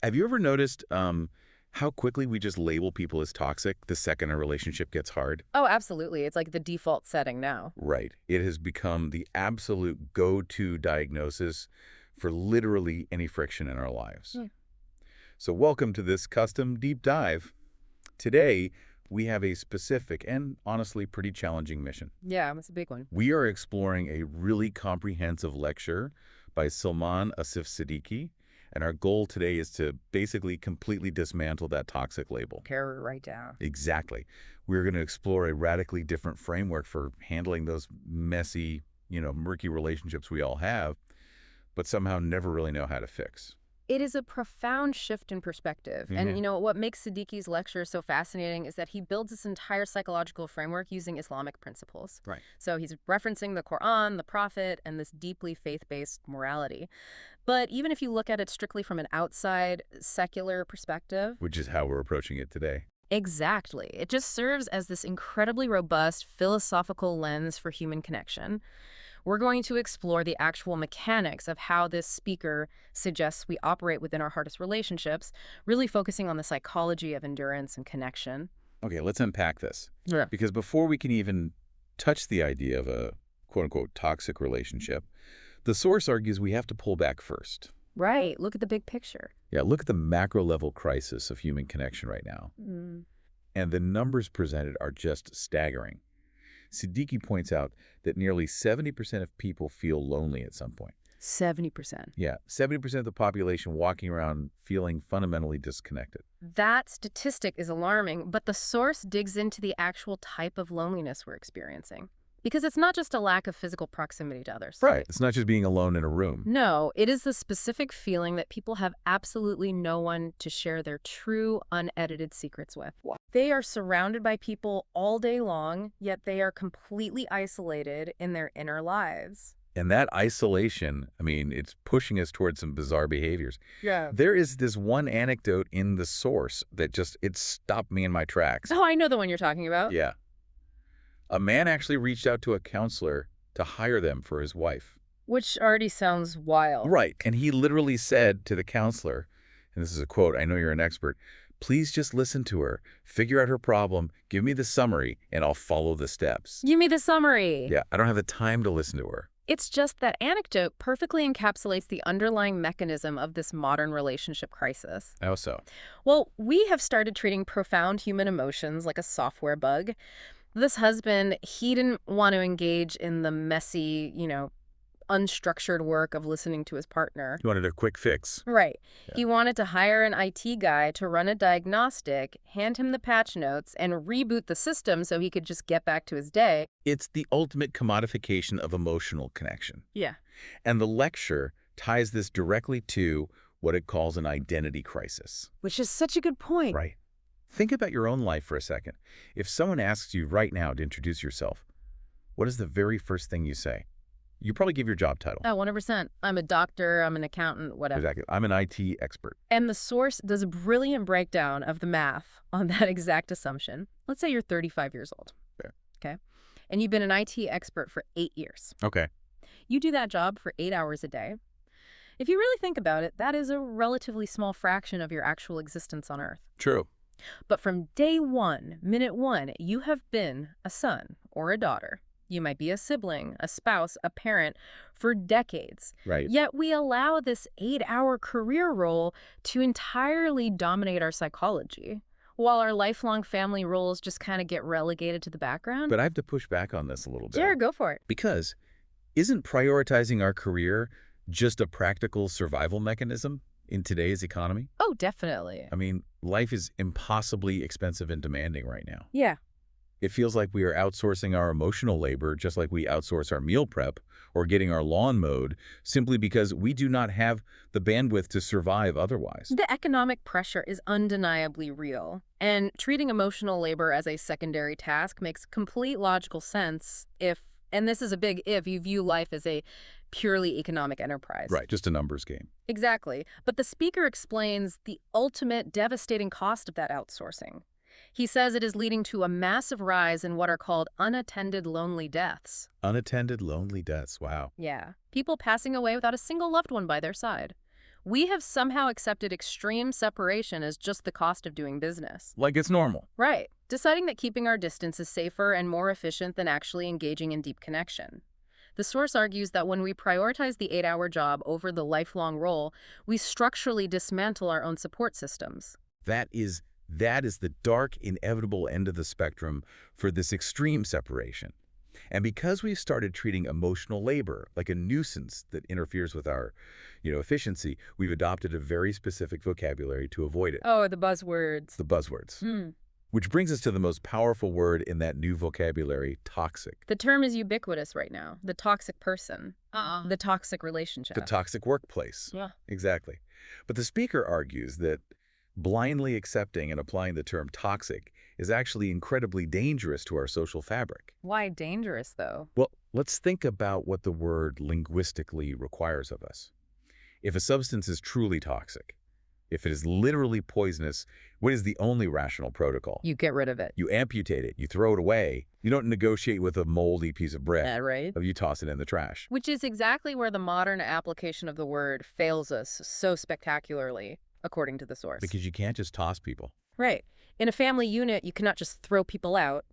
Have you ever noticed how quickly we just label people as toxic the second a relationship gets hard? Oh, absolutely. It's like the default setting now. Right. It has become the absolute go-to diagnosis for literally any friction in our lives. Hmm. So welcome to this custom deep dive. Today, we have a specific and honestly pretty challenging mission. Yeah, it's a big one. We are exploring a really comprehensive lecture by Salman Asif Siddiqui, and our goal today is to basically completely dismantle that toxic label. Carry it right down. Exactly. We're going to explore a radically different framework for handling those messy, murky relationships we all have, but somehow never really know how to fix. It is a profound shift in perspective. And what makes Siddiqui's lecture so fascinating is that he builds this entire psychological framework using Islamic principles. Right. So he's referencing the Quran, the Prophet, and this deeply faith-based morality. But even if you look at it strictly from an outside, secular perspective... Which is how we're approaching it today. Exactly. It just serves as this incredibly robust philosophical lens for human connection. We're going to explore the actual mechanics of how this speaker suggests we operate within our hardest relationships, really focusing on the psychology of endurance and connection. Okay, let's unpack this. Yeah. Because before we can even touch the idea of a quote-unquote toxic relationship, the source argues we have to pull back first. Right. Look at the big picture. Yeah, look at the macro-level crisis of human connection right now. And the numbers presented are just staggering. Siddiqui points out that nearly 70% of people feel lonely at some point. 70%. Yeah, 70% of the population walking around feeling fundamentally disconnected. That statistic is alarming, but the source digs into the actual type of loneliness we're experiencing. Because it's not just a lack of physical proximity to others. Right. It's not just being alone in a room. No, it is the specific feeling that people have absolutely no one to share their true, unedited secrets with. They are surrounded by people all day long, yet they are completely isolated in their inner lives. And that isolation, it's pushing us towards some bizarre behaviors. Yeah. There is this one anecdote in the source that it stopped me in my tracks. Oh, I know the one you're talking about. Yeah. A man actually reached out to a counselor to hire them for his wife. Which already sounds wild. Right. And he literally said to the counselor, and this is a quote, I know you're an expert, please just listen to her, figure out her problem, give me the summary, and I'll follow the steps. Give me the summary. Yeah, I don't have the time to listen to her. It's just that anecdote perfectly encapsulates the underlying mechanism of this modern relationship crisis. How so? Well, we have started treating profound human emotions like a software bug. This husband, he didn't want to engage in the messy, unstructured work of listening to his partner. He wanted a quick fix. Right. Yeah. He wanted to hire an IT guy to run a diagnostic, hand him the patch notes, and reboot the system so he could just get back to his day. It's the ultimate commodification of emotional connection. Yeah. And the lecture ties this directly to what it calls an identity crisis. Which is such a good point. Right. Think about your own life for a second. If someone asks you right now to introduce yourself, what is the very first thing you say? You probably give your job title. Oh, 100%. I'm a doctor, I'm an accountant, whatever. Exactly. I'm an IT expert. And the source does a brilliant breakdown of the math on that exact assumption. Let's say you're 35 years old. Fair. Okay. And you've been an IT expert for 8 years. Okay. You do that job for 8 hours a day. If you really think about it, that is a relatively small fraction of your actual existence on Earth. True. But from day one, minute one, you have been a son or a daughter. You might be a sibling, a spouse, a parent for decades. Right. Yet we allow this 8-hour career role to entirely dominate our psychology, while our lifelong family roles just kind of get relegated to the background. But I have to push back on this a little bit. Sure, go for it. Because isn't prioritizing our career just a practical survival mechanism in today's economy? Oh, definitely. Life is impossibly expensive and demanding right now. Yeah. It feels like we are outsourcing our emotional labor just like we outsource our meal prep or getting our lawn mowed simply because we do not have the bandwidth to survive otherwise. The economic pressure is undeniably real, and treating emotional labor as a secondary task makes complete logical sense if, and this is a big if, you view life as a purely economic enterprise. Right, just a numbers game. Exactly. But the speaker explains the ultimate devastating cost of that outsourcing. He says it is leading to a massive rise in what are called unattended lonely deaths. Unattended lonely deaths, wow. Yeah. People passing away without a single loved one by their side. We have somehow accepted extreme separation as just the cost of doing business. Like it's normal. Right. Deciding that keeping our distance is safer and more efficient than actually engaging in deep connection. The source argues that when we prioritize the 8-hour job over the lifelong role, we structurally dismantle our own support systems. That is the dark, inevitable end of the spectrum for this extreme separation. And because we've started treating emotional labor like a nuisance that interferes with our, efficiency, we've adopted a very specific vocabulary to avoid it. Oh, the buzzwords. The buzzwords. Hmm. Which brings us to the most powerful word in that new vocabulary, toxic. The term is ubiquitous right now. The toxic person. The toxic relationship. The toxic workplace. Yeah. Exactly. But the speaker argues that blindly accepting and applying the term toxic is actually incredibly dangerous to our social fabric. Why dangerous, though? Well, let's think about what the word linguistically requires of us. If a substance is truly toxic, if it is literally poisonous, what is the only rational protocol? You get rid of it. You amputate it, you throw it away. You don't negotiate with a moldy piece of bread. Right. You toss it in the trash. Which is exactly where the modern application of the word fails us so spectacularly, according to the source. Because you can't just toss people. Right. In a family unit, you cannot just throw people out.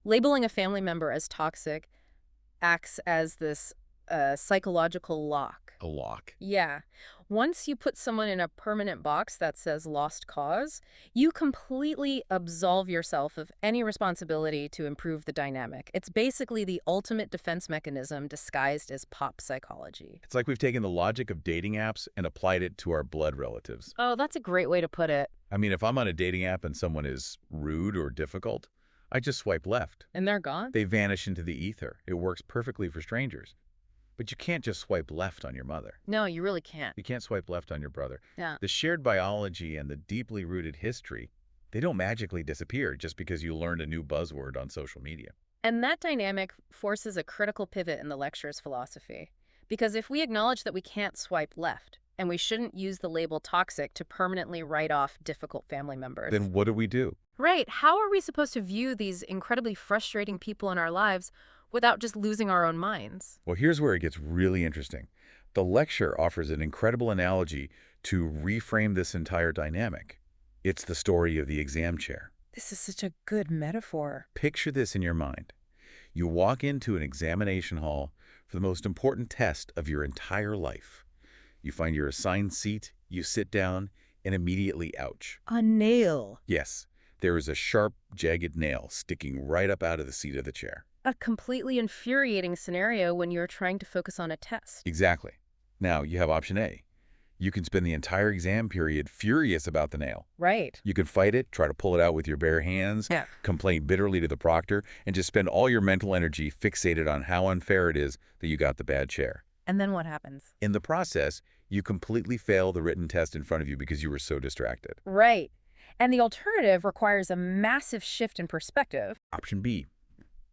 Labeling a family member as toxic acts as this psychological lock. A lock. Yeah. Once you put someone in a permanent box that says lost cause, you completely absolve yourself of any responsibility to improve the dynamic. It's basically the ultimate defense mechanism disguised as pop psychology. It's like we've taken the logic of dating apps and applied it to our blood relatives. Oh, that's a great way to put it. I mean, if I'm on a dating app and someone is rude or difficult, I just swipe left. And they're gone? They vanish into the ether. It works perfectly for strangers. But you can't just swipe left on your mother. No, you really can't. You can't swipe left on your brother. Yeah. The shared biology and the deeply rooted history, they don't magically disappear just because you learned a new buzzword on social media. And that dynamic forces a critical pivot in the lecture's philosophy. Because if we acknowledge that we can't swipe left, and we shouldn't use the label toxic to permanently write off difficult family members. Then what do we do? Right. How are we supposed to view these incredibly frustrating people in our lives without just losing our own minds? Well, here's where it gets really interesting. The lecture offers an incredible analogy to reframe this entire dynamic. It's the story of the exam chair. This is such a good metaphor. Picture this in your mind. You walk into an examination hall for the most important test of your entire life. You find your assigned seat, you sit down, and immediately ouch. A nail. Yes, there is a sharp, jagged nail sticking right up out of the seat of the chair. A completely infuriating scenario when you're trying to focus on a test. Exactly. Now, you have option A. You can spend the entire exam period furious about the nail. Right. You can fight it, try to pull it out with your bare hands, complain bitterly to the proctor, and just spend all your mental energy fixated on how unfair it is that you got the bad chair. And then what happens? In the process, you completely fail the written test in front of you because you were so distracted. Right. And the alternative requires a massive shift in perspective. Option B.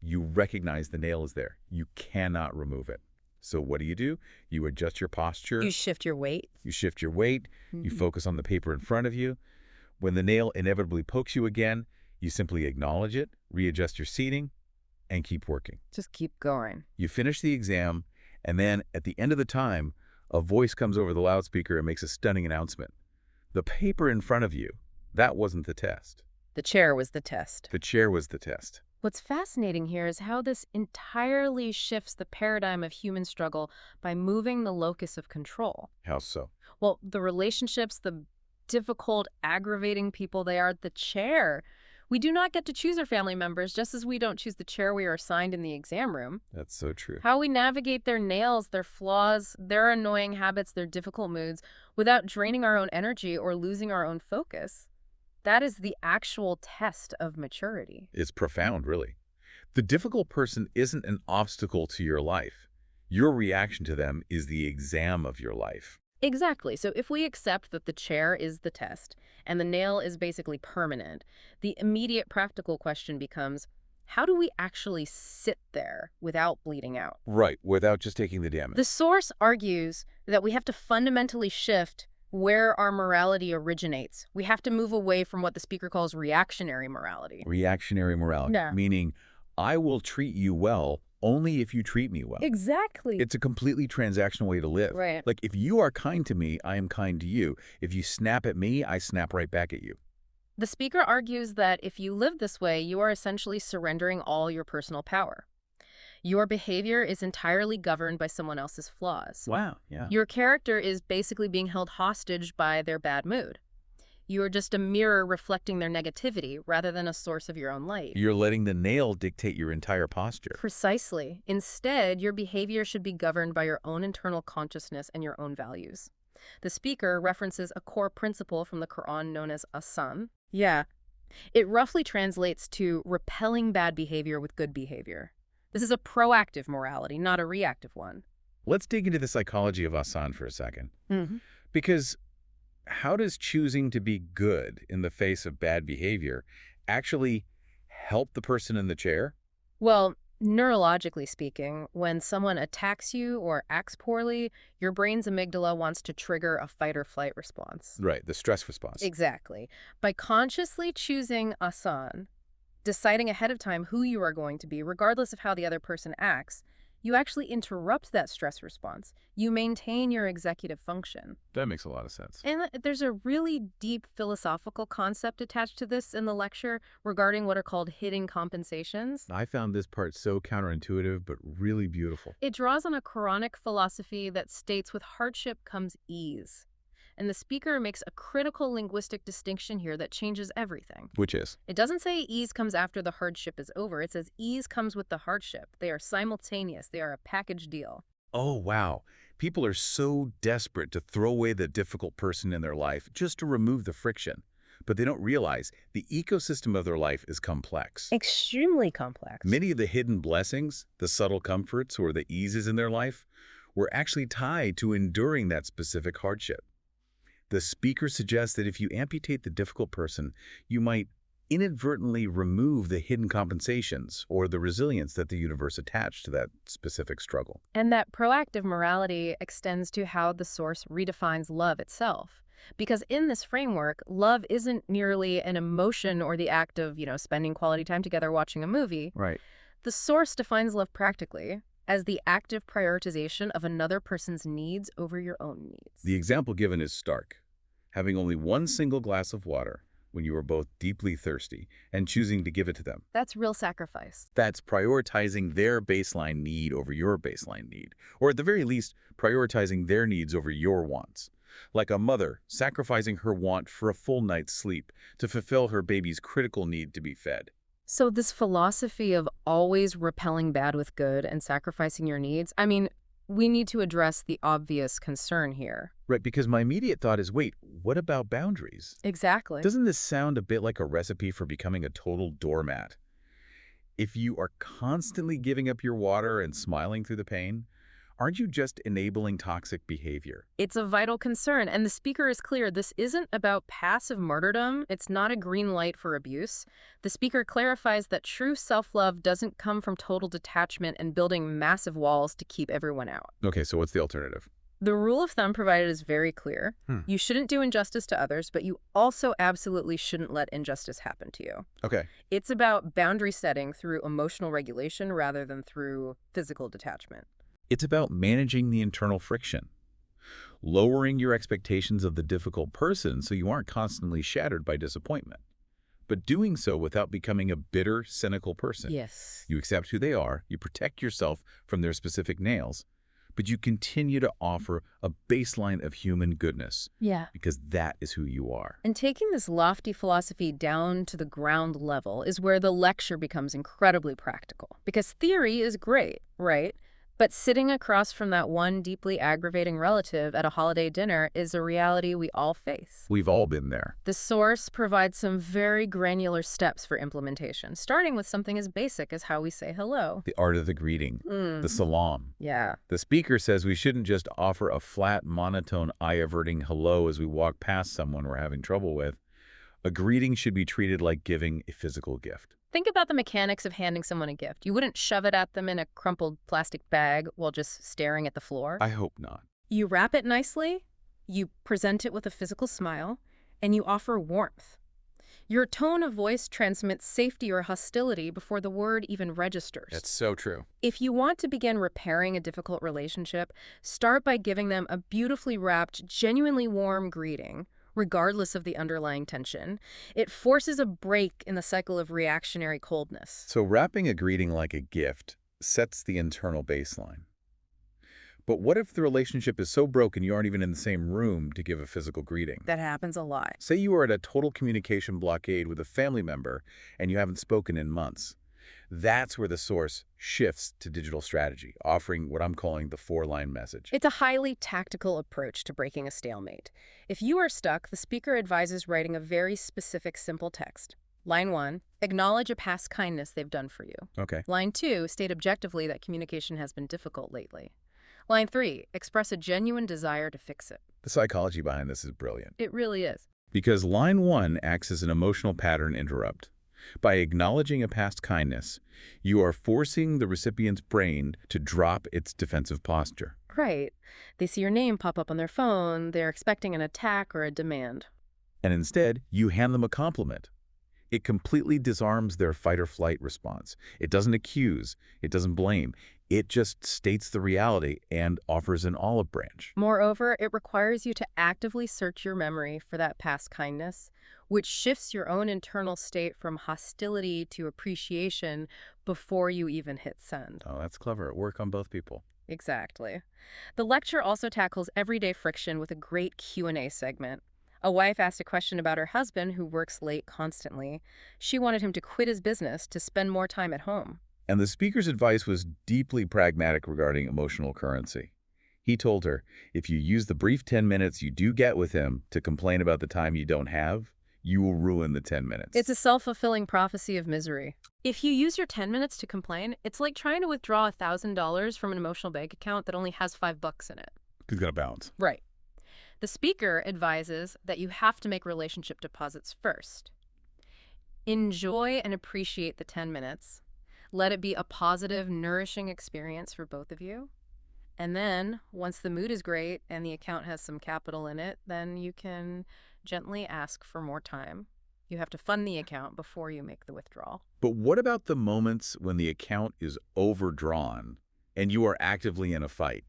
You recognize the nail is there. You cannot remove it. So what do? You adjust your posture. You shift your weight. You shift your weight. You focus on the paper in front of you. When the nail inevitably pokes you again, you simply acknowledge it, readjust your seating, and keep working. Just keep going. You finish the exam, and then at the end of the time, a voice comes over the loudspeaker and makes a stunning announcement. The paper in front of you, that wasn't the test. The chair was the test. The chair was the test. What's fascinating here is how this entirely shifts the paradigm of human struggle by moving the locus of control. How so? Well, the relationships, the difficult, aggravating people, they are the chair. We do not get to choose our family members, just as we don't choose the chair we are assigned in the exam room. That's so true. How we navigate their nails, their flaws, their annoying habits, their difficult moods, without draining our own energy or losing our own focus. That is the actual test of maturity. It's profound, really. The difficult person isn't an obstacle to your life. Your reaction to them is the exam of your life. Exactly. So if we accept that the chair is the test and the nail is basically permanent, the immediate practical question becomes, how do we actually sit there without bleeding out? Right, without just taking the damage. The source argues that we have to fundamentally shift where our morality originates. We have to move away from what the speaker calls reactionary morality. Reactionary morality, Yeah. meaning I will treat you well only if you treat me well. Exactly. It's a completely transactional way to live. Right. Like, if you are kind to me, I am kind to you. If you snap at me, I snap right back at you. The speaker argues that if you live this way, you are essentially surrendering all your personal power. Your behavior is entirely governed by someone else's flaws. Wow, yeah. Your character is basically being held hostage by their bad mood. You are just a mirror reflecting their negativity rather than a source of your own light. You're letting the nail dictate your entire posture. Precisely. Instead, your behavior should be governed by your own internal consciousness and your own values. The speaker references a core principle from the Quran known as ahsan. Yeah. It roughly translates to repelling bad behavior with good behavior. This is a proactive morality, not a reactive one. Let's dig into the psychology of ahsan for a second. Because how does choosing to be good in the face of bad behavior actually help the person in the chair? Well, neurologically speaking, when someone attacks you or acts poorly, your brain's amygdala wants to trigger a fight or flight response. Right, the stress response. Exactly. By consciously choosing ahsan, deciding ahead of time who you are going to be, regardless of how the other person acts, you actually interrupt that stress response. You maintain your executive function. That makes a lot of sense. And there's a really deep philosophical concept attached to this in the lecture regarding what are called hidden compensations. I found this part so counterintuitive, but really beautiful. It draws on a Quranic philosophy that states with hardship comes ease. And the speaker makes a critical linguistic distinction here that changes everything. Which is? It doesn't say ease comes after the hardship is over. It says ease comes with the hardship. They are simultaneous. They are a package deal. Oh, wow. People are so desperate to throw away the difficult person in their life just to remove the friction. But they don't realize the ecosystem of their life is complex. Extremely complex. Many of the hidden blessings, the subtle comforts, or the eases in their life were actually tied to enduring that specific hardship. The speaker suggests that if you amputate the difficult person, you might inadvertently remove the hidden compensations or the resilience that the universe attached to that specific struggle. And that proactive morality extends to how the source redefines love itself. Because in this framework, love isn't merely an emotion or the act of, spending quality time together watching a movie. Right. The source defines love practically as the active prioritization of another person's needs over your own needs. The example given is stark. Having only one single glass of water when you are both deeply thirsty and choosing to give it to them. That's real sacrifice. That's prioritizing their baseline need over your baseline need, or at the very least, prioritizing their needs over your wants. Like a mother sacrificing her want for a full night's sleep to fulfill her baby's critical need to be fed. So this philosophy of always repelling bad with good and sacrificing your needs, we need to address the obvious concern here. Right, because my immediate thought is, wait, what about boundaries? Exactly. Doesn't this sound a bit like a recipe for becoming a total doormat? If you are constantly giving up your water and smiling through the pain, aren't you just enabling toxic behavior? It's a vital concern, and the speaker is clear. This isn't about passive martyrdom. It's not a green light for abuse. The speaker clarifies that true self-love doesn't come from total detachment and building massive walls to keep everyone out. Okay, so what's the alternative? The rule of thumb provided is very clear. You shouldn't do injustice to others, but you also absolutely shouldn't let injustice happen to you. Okay. It's about boundary setting through emotional regulation rather than through physical detachment. It's about managing the internal friction, lowering your expectations of the difficult person so you aren't constantly shattered by disappointment, but doing so without becoming a bitter, cynical person. Yes. You accept who they are, you protect yourself from their specific nails, but you continue to offer a baseline of human goodness. Yeah. Because that is who you are. And taking this lofty philosophy down to the ground level is where the lecture becomes incredibly practical. Because theory is great, right? But sitting across from that one deeply aggravating relative at a holiday dinner is a reality we all face. We've all been there. The source provides some very granular steps for implementation, starting with something as basic as how we say hello. The art of the greeting, the salam. Yeah. The speaker says we shouldn't just offer a flat, monotone, eye-averting hello as we walk past someone we're having trouble with. A greeting should be treated like giving a physical gift. Think about the mechanics of handing someone a gift. You wouldn't shove it at them in a crumpled plastic bag while just staring at the floor. I hope not. You wrap it nicely, you present it with a physical smile, and you offer warmth. Your tone of voice transmits safety or hostility before the word even registers. That's so true. If you want to begin repairing a difficult relationship, start by giving them a beautifully wrapped, genuinely warm greeting, regardless of the underlying tension. It forces a break in the cycle of reactionary coldness. So wrapping a greeting like a gift sets the internal baseline. But what if the relationship is so broken you aren't even in the same room to give a physical greeting? That happens a lot. Say you are at a total communication blockade with a family member and you haven't spoken in months. That's where the source shifts to digital strategy, offering what I'm calling the four-line message. It's a highly tactical approach to breaking a stalemate. If you are stuck, the speaker advises writing a very specific, simple text. Line 1, acknowledge a past kindness they've done for you. Okay. Line 2, state objectively that communication has been difficult lately. Line 3, express a genuine desire to fix it. The psychology behind this is brilliant. It really is. Because line 1 acts as an emotional pattern interrupt. By acknowledging a past kindness, you are forcing the recipient's brain to drop its defensive posture. Right. They see your name pop up on their phone, they're expecting an attack or a demand. And instead, you hand them a compliment. It completely disarms their fight-or-flight response. It doesn't accuse. It doesn't blame. It just states the reality and offers an olive branch. Moreover, it requires you to actively search your memory for that past kindness, which shifts your own internal state from hostility to appreciation before you even hit send. Oh, that's clever. It worked on both people. Exactly. The lecture also tackles everyday friction with a great Q&A segment. A wife asked a question about her husband who works late constantly. She wanted him to quit his business to spend more time at home. And the speaker's advice was deeply pragmatic regarding emotional currency. He told her, if you use the brief 10 minutes you do get with him to complain about the time you don't have, you will ruin the 10 minutes. It's a self-fulfilling prophecy of misery. If you use your 10 minutes to complain, it's like trying to withdraw $1,000 from an emotional bank account that only has $5 in it. He's got to bounce. Right. The speaker advises that you have to make relationship deposits first. Enjoy and appreciate the 10 minutes. Let it be a positive, nourishing experience for both of you. And then, once the mood is great and the account has some capital in it, then you can gently ask for more time. You have to fund the account before you make the withdrawal. But what about the moments when the account is overdrawn and you are actively in a fight?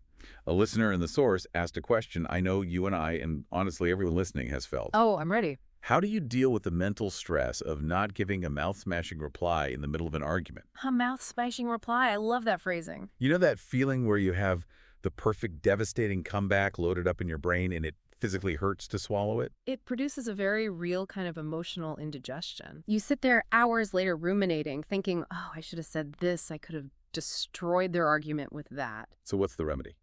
A listener in the source asked a question I know you and I, and honestly everyone listening, has felt. Oh, I'm ready. How do you deal with the mental stress of not giving a mouth-smashing reply in the middle of an argument? A mouth-smashing reply. I love that phrasing. You know that feeling where you have the perfect, devastating comeback loaded up in your brain and it physically hurts to swallow it? It produces a very real kind of emotional indigestion. You sit there hours later ruminating, thinking, oh, I should have said this. I could have destroyed their argument with that. So what's the remedy?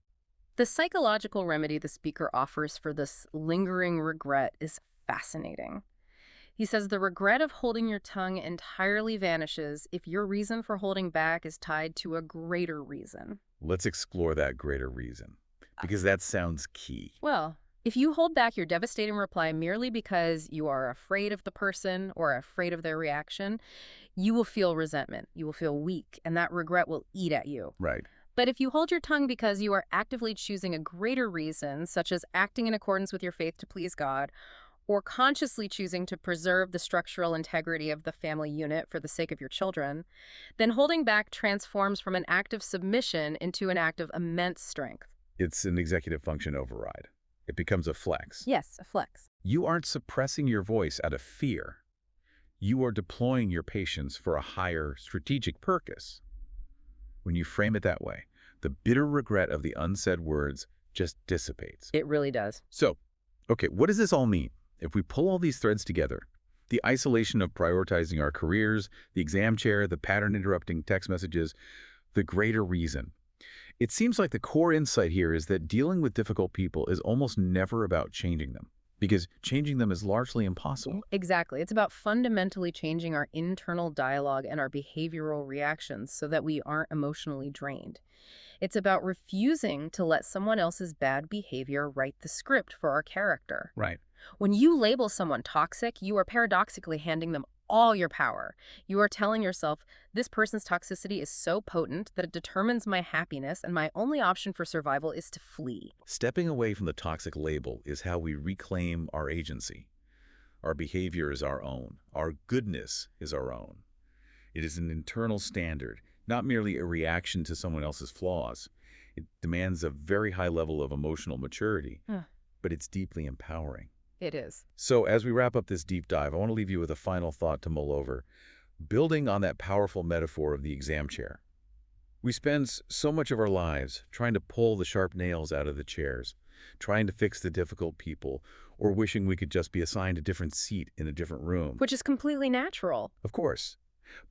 The psychological remedy the speaker offers for this lingering regret is fascinating. He says the regret of holding your tongue entirely vanishes if your reason for holding back is tied to a greater reason. Let's explore that greater reason, because that sounds key. Well, if you hold back your devastating reply merely because you are afraid of the person or afraid of their reaction, you will feel resentment, you will feel weak, and that regret will eat at you. Right. But if you hold your tongue because you are actively choosing a greater reason, such as acting in accordance with your faith to please God, or consciously choosing to preserve the structural integrity of the family unit for the sake of your children, then holding back transforms from an act of submission into an act of immense strength. It's an executive function override. It becomes a flex. Yes, a flex. You aren't suppressing your voice out of fear. You are deploying your patience for a higher strategic purpose. When you frame it that way, the bitter regret of the unsaid words just dissipates. It really does. So, okay, what does this all mean? If we pull all these threads together, the isolation of prioritizing our careers, the exam chair, the pattern-interrupting text messages, the greater reason. It seems like the core insight here is that dealing with difficult people is almost never about changing them, because changing them is largely impossible. Exactly. It's about fundamentally changing our internal dialogue and our behavioral reactions so that we aren't emotionally drained. It's about refusing to let someone else's bad behavior write the script for our character. Right. When you label someone toxic, you are paradoxically handing them all your power. You are telling yourself, this person's toxicity is so potent that it determines my happiness, and my only option for survival is to flee. Stepping away from the toxic label is how we reclaim our agency. Our behavior is our own. Our goodness is our own. It is an internal standard, not merely a reaction to someone else's flaws. It demands a very high level of emotional maturity, Huh. but it's deeply empowering. It is. So as we wrap up this deep dive, I want to leave you with a final thought to mull over, building on that powerful metaphor of the exam chair. We spend so much of our lives trying to pull the sharp nails out of the chairs, trying to fix the difficult people, or wishing we could just be assigned a different seat in a different room. Which is completely natural. Of course.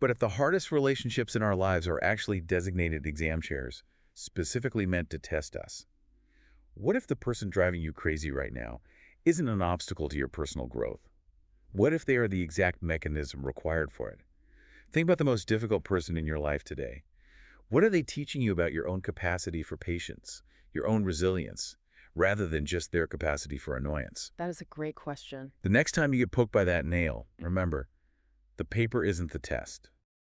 But if the hardest relationships in our lives are actually designated exam chairs, specifically meant to test us, what if the person driving you crazy right now isn't an obstacle to your personal growth? What if they are the exact mechanism required for it? Think about the most difficult person in your life today. What are they teaching you about your own capacity for patience, your own resilience, rather than just their capacity for annoyance? That is a great question. The next time you get poked by that nail, remember, the paper isn't the test.